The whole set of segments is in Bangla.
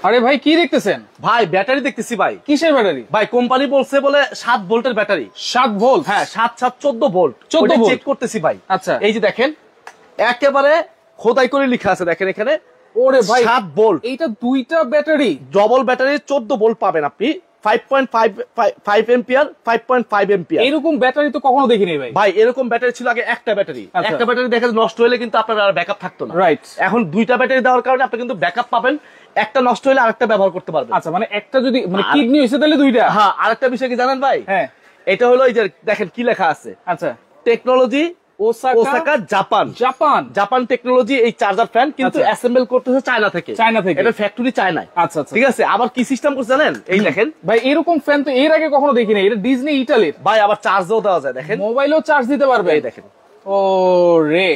আরে ভাই কি দেখতেছেন? ভাই ব্যাটারি দেখতেছি ভাই। কিসের ব্যাটারি? ভাই কোম্পানি বলছে বলে 7 ভোল্টের ব্যাটারি। 7 ভোল্ট? হ্যাঁ 7 7 14 ভোল্ট। 14 ভোল্ট চেক করতেছি ভাই। আচ্ছা এই যে দেখেন একেবারে খোদাই করে লেখা আছে, দেখেন এখানে। ওরে ভাই 7 ভোল্ট। এইটা দুইটা ব্যাটারি, ডবল ব্যাটারি 14 ভোল্ট পাবেন আপনি। 5.5 এম্পিয়ার 5.5 এম্পিয়ার। এরকম ব্যাটারি তো কখনো দেখিনি ভাই। ভাই এরকম ব্যাটারি ছিল আগে একটা ব্যাটারি। একটা ব্যাটারি দেখা নষ্ট হলে কিন্তু আপনার আর ব্যাকআপ থাকতো না। রাইট। এখন দুইটা ব্যাটারি দেওয়ার কারণে আপনি কিন্তু ব্যাকআপ পাবেন। একটা নষ্ট হলে আরেকটা ব্যবহার করতে পারবেন। আচ্ছা মানে একটা যদি মানে কিডনি হইছে তাহলে দুইটা। হ্যাঁ আরেকটা বিষয় কি জানেন ভাই? হ্যাঁ এটা হলো এই যে দেখেন কি লেখা আছে। আচ্ছা technology Osaka Japan. Japan Japan technology এই চার্জার ফ্যান কিন্তু অ্যাসেম্বল করতেছে চায়না থেকে। চায়না থেকে এটা ফ্যাক্টরি চায়নায়। আচ্ছা আচ্ছা ঠিক আছে। আবার কি সিস্টেম করছে জানেন? এই দেখেন ভাই এরকম ফ্যান তো এর আগে কখনো দেখিনি। এটা ডিজনি ইতালির ভাই। আবার চার্জও দেওয়া যায়, দেখেন মোবাইলেও চার্জ দিতে পারবে। এই দেখেন ও রে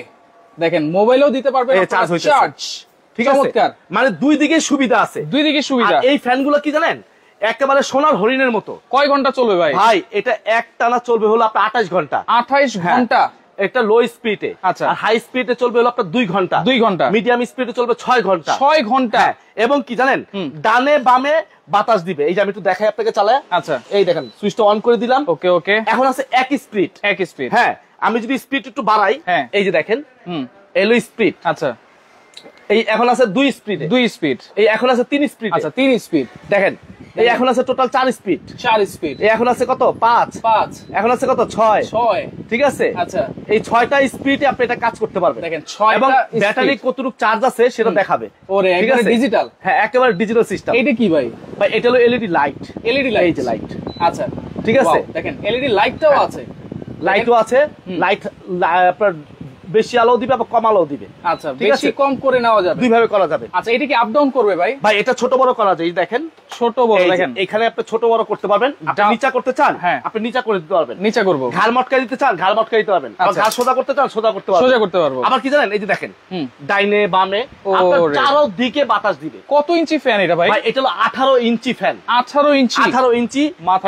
দেখেন মোবাইলেও দিতে পারবে চার্জ হইতেছে। চার্জ ঠিক আছে। চমৎকার। মানে দুই দিকে সুবিধা আছে। দুই দিকে সুবিধা। এই ফ্যানগুলো কি জানেন? একেবারে সোনার হরিণের মতো। কয় ঘন্টা চলবে ভাই? ভাই এটা এক টানা চলবে হলো আপনার 28 ঘন্টা। 28 ঘন্টা। এটা লো স্পিডে। আচ্ছা। আর হাই স্পিডে চলবে হলো আপনার 2 ঘন্টা। 2 ঘন্টা। মিডিয়াম স্পিডে চলবে 6 ঘন্টা। 6 ঘন্টা। এবং কি জানেন? ডানে বামে বাতাস দিবে। এই যে আমি একটু দেখাই আপনাকে চালায়। আচ্ছা এই দেখেন সুইচটা অন করে দিলাম। ওকে ওকে। এখন আছে এক স্পিড। এক স্পিড। হ্যাঁ আমি যদি স্পিড একটু বাড়াই, এই যে দেখেন এলো স্পিড। আচ্ছা এই এখন আছে 2 স্পিডে। 2 স্পিড। এই এখন আছে 3 স্পিড। আচ্ছা 3 স্পিড। দেখেন এই এখন আছে টোটাল 4 স্পিড। 4 স্পিড। এই এখন আছে কত? 5। এখন আছে কত? 6। ঠিক আছে। আচ্ছা এই 6টা স্পিডে আপনি এটা কাজ করতে পারবেন। দেখেন 6টা এবং ব্যাটারি কতটুকু চার্জ আছে সেটা দেখাবে। ওরে একেবারে ডিজিটাল। হ্যাঁ একেবারে ডিজিটাল সিস্টেম। এটা কি ভাই? ভাই এটা হলো এলইডি লাইট। LED light. এই যে লাইট। আচ্ছা ঠিক আছে। দেখেন এলইডি লাইটটাও আছে। লাইটও আছে। লাইট আপনার বেশি আলো দিবে আবার কম আলো দিবে। আচ্ছা বেশি কম করে নেওয়া যাবে। দুই ভাবে করা যাবে। আচ্ছা এটা কি আপ ডাউন করবে ভাই? ভাই এটা ছোট বড় করা যায়। দেখেন ছোট বড় দেখেন এখানে আপনি ছোট বড় করতে পারবেন। আপনি নিচা করতে চান আপনি নিচা করে দিতে পারবেন। নিচা করব। ঘাড় মটকা দিতে চান ঘাড় মটকা দিতে পারবেন। আর ঘাড় সোজা করতে চান সোজা করতে পারবেন। সোজা করতে পারবো। আবার কি জানেন? এই যে দেখেন ডাইনে বামে আপনার চারদিকে বাতাস দিবে। কত ইঞ্চি ফ্যান এটা ভাই? ভাই এটা হলো 18 ইঞ্চি ফ্যান। 18 ইঞ্চি। 18 ইঞ্চি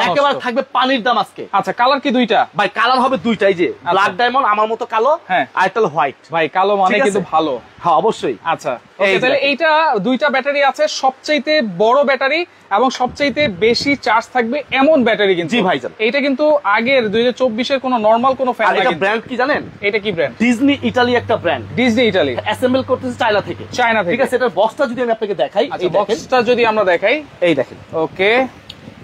একেবারে থাকবে পানির দাম আজকে। আচ্ছা কালার কি দুইটা? ভাই কালার হবে দুইটা। এই যে ব্ল্যাক ডায়মন্ড আমার মতো কালো, আর এটা হলো হোয়াইট। ভাই কালো মানে কিন্তু ভালো। হ্যাঁ অবশ্যই। আচ্ছা ওকে তাহলে এইটা দুইটা ব্যাটারি আছে, সবচাইতে বড় ব্যাটারি এবং সবচাইতে বেশি চার্জ থাকবে এমন ব্যাটারি কিন্তু। জি ভাইজান। এটা কিন্তু আগের 2024 এর কোন নরমাল কোন ফ্যান না। এটা ব্র্যান্ড কি জানেন? এটা কি ব্র্যান্ড? ডিজনি ইতালি একটা ব্র্যান্ড। ডিজনি ইতালি অ্যাসেম্বল করতেছে চায়না থেকে। চায়না থেকে। ঠিক আছে। এটার বক্সটা যদি আমি আপনাকে দেখাই, এই বক্সটা যদি আমরা দেখাই, এই দেখেন। ওকে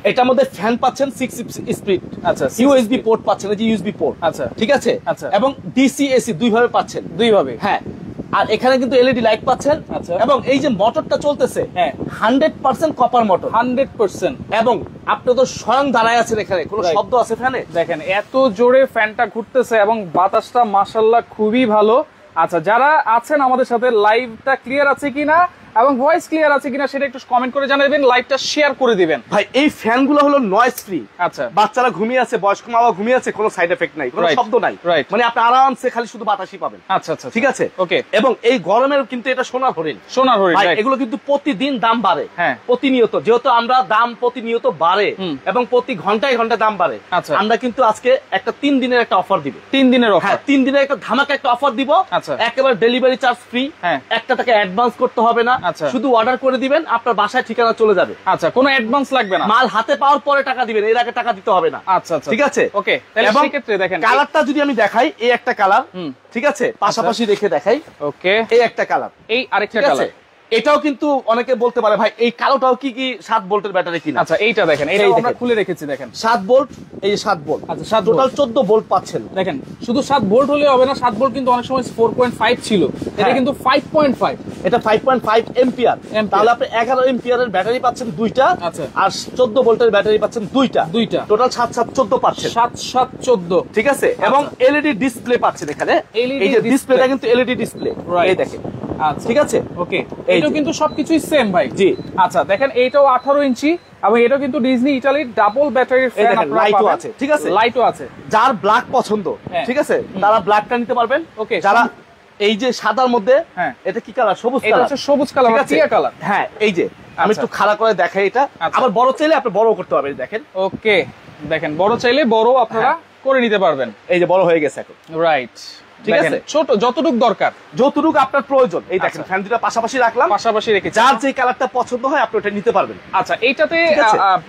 এটার মধ্যে ফ্যান পাচ্ছেন 6 স্পিড। আচ্ছা ইউএসবি পোর্ট পাচ্ছেন, এই যে ইউএসবি পোর্ট। আচ্ছা ঠিক আছে। আচ্ছা এবং ডিসি এসি দুই ভাবে পাচ্ছেন। দুই ভাবে। হ্যাঁ আর এখানে কিন্তু এলইডি লাইট পাচ্ছেন। আচ্ছা এবং এই যে মোটরটা চলতেছে 100% কপার মোটর। 100%। এবং আপনি তো স্বয়ং দাঁড়ায় আছেন এখানে, কোনো শব্দ আছে ফ্যানে? দেখেন এত জোরে ফ্যানটা ঘুরতেছে এবং বাতাসটা মাশাআল্লাহ খুবই ভালো। আচ্ছা যারা আছেন আমাদের সাথে লাইভটা ক্লিয়ার আছে কিনা এবং ভয়েস ক্লিয়ার আছে কিনা সেটা একটু কমেন্ট করে জানাবেন, লাইভটা শেয়ার করে দিবেন। ভাই এই ফ্যানগুলো হলো নয়েজ ফ্রি। আচ্ছা বাচ্চারা ঘুমিয়ে আছে, বয়স্ক মা বাবা ঘুমিয়ে আছে, কোনো সাইড এফেক্ট নাই, কোনো শব্দ নাই। মানে আপনি আরামসে খালি শুধু বাতাসই পাবেন। আচ্ছা আচ্ছা ঠিক আছে। ওকে। এবং এই গরমের কিন্তু এটা সোনার হরিণ। সোনার হরিণ। ভাই এগুলো কিন্তু প্রতিদিন দাম বাড়ে। হ্যাঁ প্রতিনিয়ত, যেহেতু আমরা দাম প্রতিনিয়ত বাড়ে এবং প্রতি ঘন্টায় ঘন্টায় দাম বাড়ে। আমরা কিন্তু আজকে একটা 3 দিনের একটা অফার দিব। 3 দিনের অফার? হ্যাঁ 3 দিনের একটা ধামাকা একটা অফার দিব। আচ্ছা একেবারে ডেলিভারি চার্জ ফ্রি। একটা টাকা অ্যাডভান্স করতে হবে না। শুধু অর্ডার করে দিবেন, আপনার বাসায় ঠিকানা চলে যাবে। আচ্ছা কোনো অ্যাডভান্স লাগবে না, মাল হাতে পাওয়ার পরে টাকা দিবেন, এর আগে টাকা দিতে হবে না। আচ্ছা আচ্ছা ঠিক আছে। ওকে তাহলে সেই ক্ষেত্রে দেখেন কালারটা যদি আমি দেখাই, এই একটা কালার। ঠিক আছে। পাশাপাশি রেখে দেখাই। ওকে এই একটা কালার, এই আরেকটা কালার। এটাও কিন্তু অনেকে বলতে পারে ভাই এই কালোটাও কি 7 ভোল্টের ব্যাটারি কিনা? আচ্ছা এইটা দেখেন, এটাও আমরা খুলে রেখেছি দেখেন 7 ভোল্ট। এই 7 ভোল্ট। আচ্ছা 7 টোটাল 14 ভোল্ট পাচ্ছেন। দেখেন শুধু 7 ভোল্ট হলে হবে না, 7 ভোল্ট কিন্তু অনেক সময় 4.5 ছিল, এটা কিন্তু 5.5। এটা 5.5 এম্পিয়ার। তাহলে আপনি 11 এম্পিয়ারের ব্যাটারি পাচ্ছেন দুইটা। আচ্ছা আর 14 ভোল্টের ব্যাটারি পাচ্ছেন দুইটা। টোটাল 7 7 14 পাচ্ছেন। 7 7 14। ঠিক আছে। এবং এলইডি ডিসপ্লে পাচ্ছেন এখানে। এই যে ডিসপ্লেটা কিন্তু এলইডি ডিসপ্লে। এই দেখেন। আচ্ছা ঠিক আছে। ওকে এটাও কিন্তু সবকিছুই সেম ভাই। জি। আচ্ছা দেখেন এইটাও 18 ইঞ্চি এবং এটাও কিন্তু ডিজনি ইতালির ডাবল ব্যাটারির ফ্যান। আপনারা লাইটও আছে। ঠিক আছে। লাইটও আছে। যার ব্ল্যাক পছন্দ, ঠিক আছে, তারা ব্ল্যাকটা নিতে পারবেন। ওকে যারা এই যে সাদার মধ্যে, এটা কি কালার? সবুজ কালার। এটা হচ্ছে সবুজ কালার, টিয়া কালার। হ্যাঁ এই যে আমি একটু খাড়া করে দেখাই এটা। আবার বড় চাইলে আপনি বড় করতে পারবেন। দেখেন। ওকে দেখেন বড় চাইলে বড় আপনারা করে নিতে পারবেন। এই যে বড় হয়ে গেছে এখন। রাইট ঠিক আছে, ছোট যতটুকু দরকার, যতটুকু আপনার প্রয়োজন। এই দেখেন ফ্যান দুটো পাশাপাশি রাখলাম, পাশাপাশি রেখে যার যে কালারটা পছন্দ হয় আপনি ওটা নিতে পারবেন। আচ্ছা, এইটাতে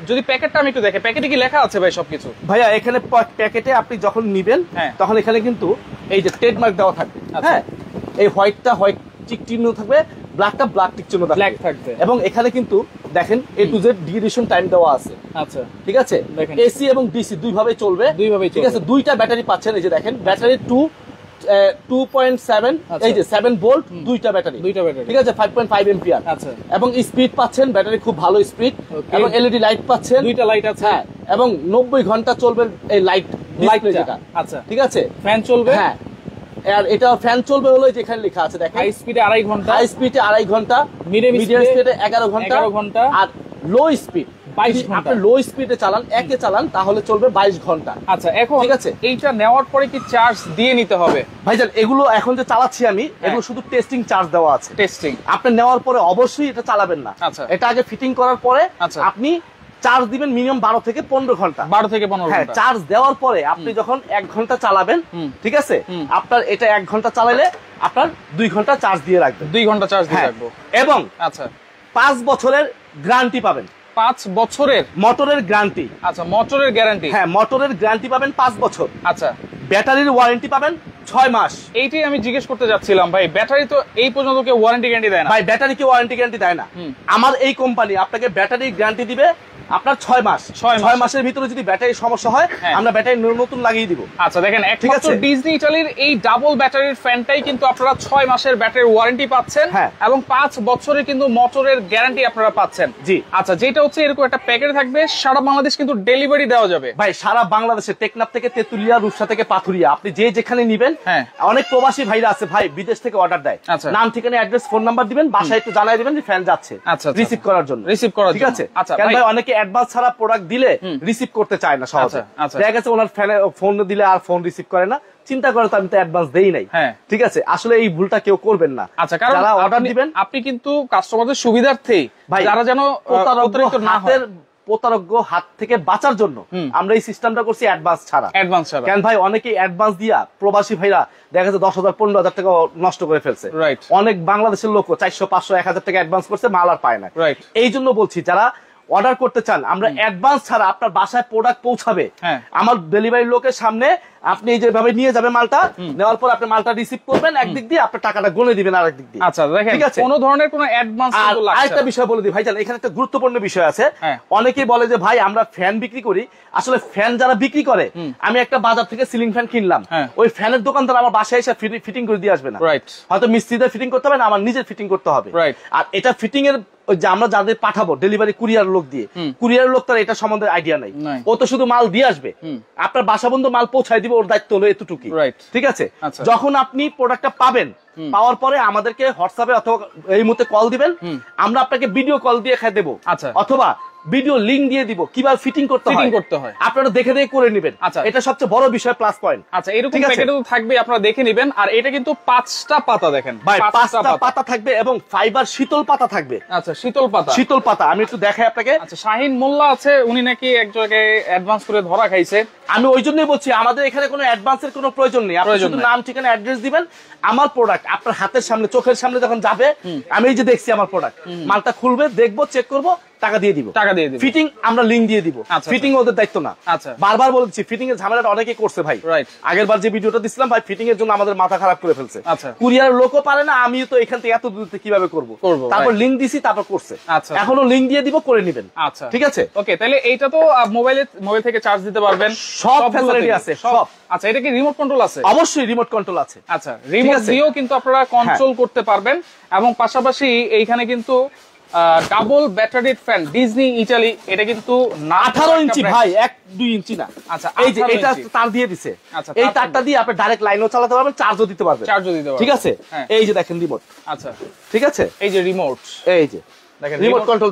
যদি প্যাকেটটা আমি একটু দেখে, প্যাকেটে কি লেখা আছে ভাই সবকিছু? ভাইয়া এখানে প্যাকেটে আপনি যখন নিবেন তখন এখানে কিন্তু এই যে ট্রেডমার্ক দেওয়া থাকবে। হ্যাঁ, এই হোয়াইটটা হোয়াইট টিক চিহ্ন থাকবে, ব্ল্যাকটা ব্ল্যাক টিক চিহ্ন থাকবে, এবং এখানে কিন্তু দেখেন A to Z duration time দেওয়া আছে। আচ্ছা, ঠিক আছে, এসি এবং ডিসি দুই ভাবে চলবে, ঠিক আছে। দুইটা ব্যাটারি পাচ্ছেন, এই যে দেখেন ব্যাটারি 2.7, এই যে 7 ভোল্ট, দুইটা ব্যাটারি, ঠিক আছে, 5.5 এম্পিয়ার। আচ্ছা, এবং স্পিড পাচ্ছেন, ব্যাটারি খুব ভালো স্পিড, এবং এলইডি লাইট পাচ্ছেন, দুইটা লাইট আছে। হ্যাঁ, এবং 90 ঘন্টা চলবে এই লাইট যেটা। আচ্ছা, ঠিক আছে, ফ্যান চলবে। হ্যাঁ, আর এটা ফ্যান চলবে হলো যেখানে লেখা আছে দেখেন, হাই স্পিডে 2.5 ঘন্টা, হাই স্পিডে 2.5 ঘন্টা, মিডিয়াম স্পিডে 11 ঘন্টা, আর লো স্পিড 22 ঘন্টা। আপনি লো স্পিডে চালান, একে চালান, তাহলে চলবে 22 ঘন্টা। আচ্ছা, এখন ঠিক আছে, এইটা নেওয়ার পরে কি চার্জ দিয়ে নিতে হবে? ভাইজান এগুলো এখন যে চালাচ্ছি আমি, এগুলো শুধু টেস্টিং চার্জ দেওয়া আছে। টেস্টিং আপনি নেওয়ার পরে অবশ্যই এটা চালাবেন না। আচ্ছা, এটা আগে ফিটিং করার পরে আপনি চার্জ দিবেন মিনিমাম 12 থেকে 15 ঘন্টা। 12 থেকে 15 ঘন্টা। হ্যাঁ, চার্জ দেওয়ার পরে আপনি যখন 1 ঘন্টা চালাবেন, ঠিক আছে, আপনার এটা 1 ঘন্টা চালাইলে আপনার 2 ঘন্টা চার্জ দিয়ে রাখবেন। 2 ঘন্টা চার্জ দিয়ে রাখবো, এবং আচ্ছা 5 বছরের গ্যারান্টি পাবেন। 5 বছরের মোটরের গ্যারান্টি। আচ্ছা, মোটরের গ্যারান্টি। হ্যাঁ, মোটরের গ্যারান্টি পাবেন 5 বছর। আচ্ছা, ব্যাটারির ওয়ারেন্টি পাবেন 6 মাস। এইটাই আমি জিজ্ঞেস করতে যাচ্ছিলাম ভাই, ব্যাটারি তো এই পর্যন্ত কেউ ওয়ারেন্টি গ্যারান্টি দেয় না। ভাই ব্যাটারি কি ওয়ারেন্টি গ্যারান্টি দেয় না? আমার এই কোম্পানি আপনাকে ব্যাটারি গ্যারান্টি দিবে আপনার 6 মাস। 6 মাসের ভিতরে যদি ব্যাটারি সমস্যা হয়, আমরা ব্যাটারি নতুন লাগিয়ে দিব। আচ্ছা, দেখেন একমাত্র ডিজনি ইটালির এই ডাবল ব্যাটারির ফ্যানটাই কিন্তু আপনারা 6 মাসের ব্যাটারি ওয়ারেন্টি পাচ্ছেন, এবং 5 বছরের কিন্তু মোটরের গ্যারান্টি আপনারা পাচ্ছেন। জি, আচ্ছা, যেটা হচ্ছে এরকম একটা প্যাকেট থাকবে, সারা বাংলাদেশ কিন্তু ডেলিভারি দেওয়া যাবে। ভাই সারা বাংলাদেশে, টেকনাফ থেকে তেতুলিয়া, রূপসা থেকে পাথুরিয়া, আপনি যেখানে নিবেন। অনেক প্রবাসী ভাইরা আছে ভাই, বিদেশ থেকে অর্ডার দেয়। নাম, ঠিকানা, অ্যাড্রেস, ফোন নাম্বার দিবেন, বাসায় একটু জানাই দিবেন যে ফ্যান যাচ্ছে, রিসিভ করার জন্য। ঠিক আছে। আচ্ছা ভাই, অনেকে অ্যাডভান্স ছাড়া প্রোডাক্ট দিলে রিসিভ করতে চায় না সহজে। দেখা গেছে ওনার ফ্যানে ফোন দিলে আর ফোন রিসিভ করে না, চিন্তা করে তো আমি তো অ্যাডভান্স দেই নাই। ঠিক আছে, আসলে এই ভুলটা কেউ করবেন না। আচ্ছা, কারণ যারা অর্ডার দিবেন, আপনি কিন্তু কাস্টমারদের সুবিধার্থে যারা যেন প্রতারিত না হয়, প্রতারক হাত থেকে বাঁচার জন্য আমরা এই সিস্টেমটা করছি অ্যাডভান্স ছাড়া। কেন ভাই, অনেকে অ্যাডভান্স দিয়া প্রবাসী ভাইরা দেখা যাচ্ছে 10,000 15,000 টাকা নষ্ট করে ফেলছে। অনেক বাংলাদেশের লোক 400 500 1000 টাকা অ্যাডভান্স করছে, মাল আর পায় না। এই জন্য বলছি, যারা অর্ডার করতে চান, আমরা অ্যাডভান্স ছাড়া আপনার বাসায় প্রোডাক্ট পৌঁছাবে, আমার ডেলিভারি লোকের সামনে আপনি যেভাবে নিয়ে যাবেন মালটা, নেওয়ার পর আপনি মালটা রিসিভ করবেন একদিক দিয়ে, আপনার টাকাটা গুনে দিবেন আরেক দিক দিয়ে। আচ্ছা, দেখেন কোনো ধরনের কোনো অ্যাডভান্স কিন্তু লাগছে না। আরেকটা বিষয় বলে দিই ভাইজান, এখানে একটা গুরুত্বপূর্ণ বিষয় আছে। অনেকেই বলে যে ভাই আমরা ফ্যান বিক্রি করি, আসলে ফ্যান যারা বিক্রি করে, আমি একটা বাজার থেকে সিলিং ফ্যান কিনলাম, ওই ফ্যানের দোকানদার আমার বাসায় এসে ফিটিং করে দিয়ে আসবে না। হয়তো মিস্ত্রিদের ফিটিং করতে হবে না, আমার নিজের ফিটিং করতে হবে। আর এটা ফিটিং এর যে আমরা যাদের পাঠাবো ডেলিভারি কুরিয়ার লোক দিয়ে, কুরিয়ার লোক তার এটা সম্বন্ধে আইডিয়া নাই, ও তো শুধু মাল দিয়ে আসবে, আপনার বাসা বন্ধ মাল পৌঁছায় দিবে, ওর দায়িত্ব হলো এতটুকু। ঠিক আছে, যখন আপনি প্রোডাক্টটা পাবেন, পাওয়ার পরে আমাদেরকে হোয়াটসঅ্যাপে অথবা এই মুহূর্তে কল দিবেন, আমরা আপনাকে ভিডিও কল দিয়ে খাই দেবো, অথবা ভিডিও লিংক দিয়ে দিব কিভাবে ফিটিং করতে হয়, আপনারা দেখে দেখে করে নেবেন। এটা সবচেয়ে বড় বিষয়, প্লাস পয়েন্ট। আচ্ছা, এরকম প্যাকেটে তো থাকবে, আপনারা দেখে নেবেন। আর এটা কিন্তু 5টা পাতা, দেখেন ভাই 5টা পাতা থাকবে, এবং ফাইবার শীতল পাতা থাকবে। আচ্ছা, শীতল পাতা আমি একটু দেখাই আপনাকে। আচ্ছা, শাহিন মোল্লা আছে, উনি নাকি এক জায়গায় অ্যাডভান্স করে ধরা খাইছে। আমি ওই জন্যই বলছি, আমাদের এখানে কোনো অ্যাডভান্সের কোনো প্রয়োজন নেই, আপনি শুধু নাম, ঠিকানা, অ্যাড্রেস দিবেন। আমার প্রোডাক্ট আপনার হাতের সামনে, চোখের সামনে যখন যাবে, আমি এই যে দেখছি আমার প্রোডাক্ট, মালটা খুলবে, দেখবো, চেক করবো, টাকা দিয়ে দিব। ফিটিং আমরা লিংক দিয়ে দিব, ফিটিং ওদের দায়িত্ব না। বারবার বলছি, ফিটিং এর ঝামেলাটা অনেকে করছে ভাই। আগের বার যে ভিডিওটা দিছিলাম ভাই, ফিটিং এর জন্য আমাদের মাথা খারাপ করে ফেলছে। কুরিয়ার লোকও পারে না, আমিও তো এখান থেকে এত দূর থেকে কিভাবে করবো। তারপর লিংক দিছি, তারপর করছে। এখনো লিংক দিয়ে দিব, করে নেবেন। ঠিক আছে, ওকে। তাহলে এইটা তো মোবাইল থেকে চার্জ দিতে পারবেন, সব ফ্যাসিলিটি আছে, সব। আচ্ছা, এটা কি রিমোট কন্ট্রোল আছে? অবশ্যই রিমোট কন্ট্রোল আছে। আচ্ছা, রিমোট দিয়েও কিন্তু আপনারা কন্ট্রোল করতে পারবেন। এবং পাশাপাশি এইখানে কিন্তু double battery fan Disney Italy, এটা কিন্তু 18 ইঞ্চি ভাই, 1-2 ইঞ্চি না। আচ্ছা, এই যে এটা তার দিয়ে দিছে, এই তারটা দিয়ে আপনি ডাইরেক্ট লাইনও চালাতে পারবেন, চার্জও দিতে পারবেন। ঠিক আছে, এই যে দেখেন রিমোট। আচ্ছা, ঠিক আছে, এই যে রিমোট, এই যে দেখেন রিমোট কন্ট্রোল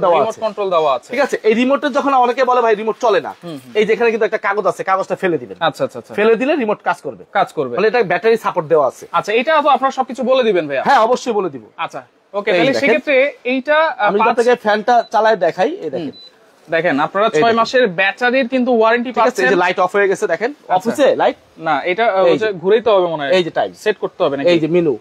দেওয়া আছে। ঠিক আছে, এই রিমোটে যখন অনেকে বলে ভাই রিমোট চলে না, এই যে এখানে কিন্তু একটা কাগজ আছে, কাগজটা ফেলে দিবেন। আচ্ছা, ফেলে দিলে রিমোট কাজ করবে। মানে এটা ব্যাটারি সাপোর্ট দেওয়া আছে। আচ্ছা, এটা তো আপনারা সবকিছু বলে দিবেন ভাইয়া? হ্যাঁ, অবশ্যই বলে দিব। আচ্ছা, ওকে। তাহলে সেই ক্ষেত্রে এইটা আমি আপনাকে ফ্যানটা চালায় দেখাই। এই দেখেন, দেখেন আপনারা 6 মাসের ব্যাটারির কিন্তু ওয়ারেন্টি পাচ্ছেন। এই যে লাইট অফ হয়ে গেছে দেখেন, অফিসে লাইট না, এটা হচ্ছে ঘুরাইতে হবে মনে হয়। এই যে টাইম সেট করতে হবে নাকি? এই যে মেনু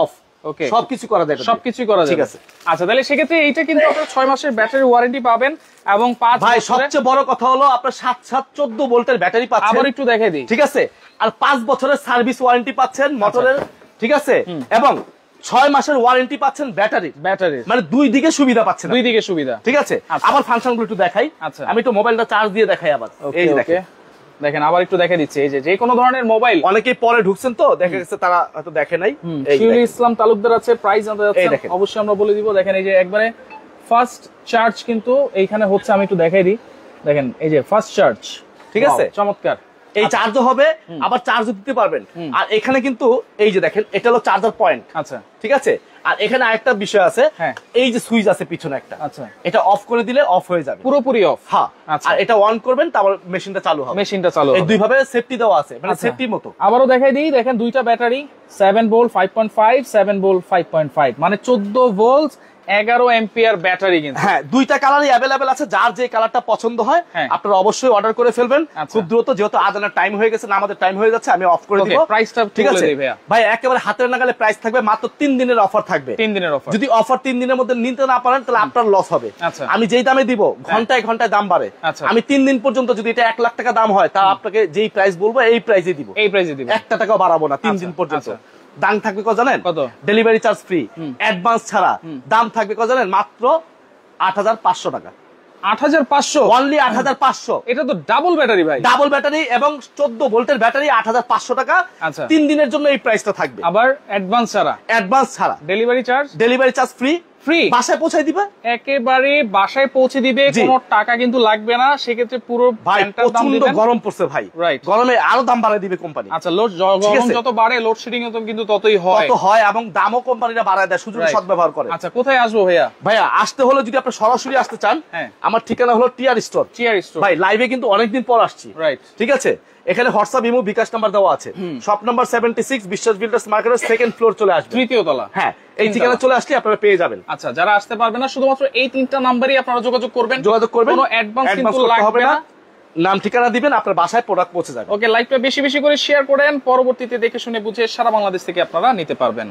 অফ, ওকে, সবকিছু করা যায়, সবকিছু করা যায়, ঠিক আছে। আচ্ছা, তাহলে সেক্ষেত্রে এইটা কিন্তু আপনারা 6 মাসের ব্যাটারি ওয়ারেন্টি পাবেন এবং 5 ভাই সবচেয়ে বড় কথা হলো আপনারা 7-7-14 ভোল্টের ব্যাটারি পাচ্ছেন। আবার একটু দেখাই দিই, ঠিক আছে, আর 5 বছরের সার্ভিস ওয়ারেন্টি পাচ্ছেন মোটরের, ঠিক আছে, এবং 6 মাসের ওয়ারেন্টি পাচ্ছেন ব্যাটারি, মানে দুই দিকে সুবিধা পাচ্ছেন, দুই দিকে সুবিধা, ঠিক আছে। আবার ফাংশনগুলো একটু দেখাই। আচ্ছা, আমি একটু মোবাইলটা চার্জ দিয়ে দেখাই আবার। এই যে দেখেন আবার একটু দেখে দিচ্ছি, এই যে কোনো ধরনের মোবাইল, অনেকেই পরে ঢুকছেন তো দেখা গেছে তারা হয়তো দেখে নাই। শিউলি ইসলাম তালুকদার আছে, প্রাইস জানতে যাচ্ছে, অবশ্যই আমরা বলে দিব। দেখেন এই যে একবারে ফার্স্ট চার্জ কিন্তু এইখানে হচ্ছে, আমি একটু দেখাই দিই। দেখেন এই যে ফার্স্ট চার্জ, ঠিক আছে, চমৎকার। এই চার্জও হবে, আবার চার্জও দিতে পারবেন। আর এখানে কিন্তু এই যে দেখেন এটা হলো চার্জার পয়েন্ট। আচ্ছা, ঠিক আছে। আর এখানে আরেকটা বিষয় আছে, এই যে সুইচ আছে পিছনে একটা, আচ্ছা, এটা অফ করে দিলে অফ হয়ে যাবে, পুরোপুরি অফ। হ্যাঁ, আর এটা অন করবেন তারপর মেশিনটা চালু হবে, এই দুই ভাবে সেফটি দেওয়া আছে, মানে সেফটির মতো। আবারও দেখাই দিই, দেখেন দুইটা ব্যাটারি 7 ভোল্ট 5.5, 7 ভোল্ট 5.5, মানে 14 ভোল্ট 11 এম্পিয়ার ব্যাটারি কিন্তু। হ্যাঁ, দুইটা কালারই अवेलेबल আছে, যার যে কালারটা পছন্দ হয় আপনারা অবশ্যই অর্ডার করে ফেলবেন খুব দ্রুত, যেহেতু আজানের টাইম হয়ে গেছে, না আমাদের টাইম হয়ে যাচ্ছে, আমি অফ করে দিব। প্রাইসটা ঠিক আছে ভাই, একেবারে হাতের নাগালে প্রাইস থাকবে, মাত্র 3 দিনের অফার থাকবে, 3 দিনের অফার। যদি অফার 3 দিনের মধ্যে নিতে না পারেন তাহলে আপনার লস হবে। আমি যেই দামে দিব ঘন্টায় ঘন্টায় দাম বাড়ে, আমি 3 দিন পর্যন্ত যদি এটা 1 লাখ টাকা দাম হয় তা আপনাকে যেই প্রাইস বলবো এই প্রাইসে দিব, 1 টাকাও বাড়াবো না 3 দিন পর্যন্ত। দাম থাকবে কত জানেন? ডেলিভারি চার্জ ফ্রি, অ্যাডভান্স ছাড়া। দাম থাকবে কত জানেন? মাত্র 8500 টাকা। 8500, অনলি 8500। এটা তো ডাবল ব্যাটারি ভাই, ডাবল ব্যাটারি এবং 14 ভোল্টের ব্যাটারি, 8500 টাকা। 3 দিনের জন্য এই প্রাইসটা থাকবে, আবার অ্যাডভান্স ছাড়া। ডেলিভারি চার্জ ফ্রি, বাসায় পৌঁছে দিবে, একেবারে বাসায় পৌঁছে দিবে, কোনো টাকা কিন্তু লাগবে না। সেক্ষেত্রে পুরো ফ্যানটার দাম দিবেন। গরম পড়ছে ভাই, গরমে আরো দাম বাড়ায় দিবে কোম্পানি। আচ্ছা, গরম যত বাড়ে লোডশেডিং কিন্তু ততই হয়, এবং দামও কোম্পানিরা বাড়ায় দেয়, সুযোগ সদ্ব্যবহার করে। আচ্ছা, কোথায় আসবো ভাইয়া? আসতে হলে যদি আপনি সরাসরি আসতে চান, আমার ঠিকানা হলো টিআর স্টোর। ভাই লাইভে কিন্তু অনেকদিন পর আসছি, ঠিক আছে। এখানে হোয়াটসঅ্যাপ, ইমো, বিকাশ নাম্বার দেওয়া আছে। শপ নাম্বার 76, বিশ্বাস বিল্ডার্স মার্কেটের 2nd ফ্লোর চলে আসবে, 3য় তলা। হ্যাঁ, এই ঠিকানা চলে আসলে আপনারা পেয়ে যাবেন। আচ্ছা, যারা আসতে পারবে না শুধুমাত্র এই 3টা নাম্বারই আপনারা যোগাযোগ করবেন, কোনো অ্যাডভান্স কিন্তু লাগবে না। নাম ঠিকানা দিবেন, আপনার বাসায় প্রোডাক্ট পৌঁছে যাবে। ওকে, লাইভটা বেশি বেশি করে শেয়ার করেন, পরবর্তীতে দেখে শুনে বুঝে সারা বাংলাদেশ থেকে আপনারা নিতে পারবেন।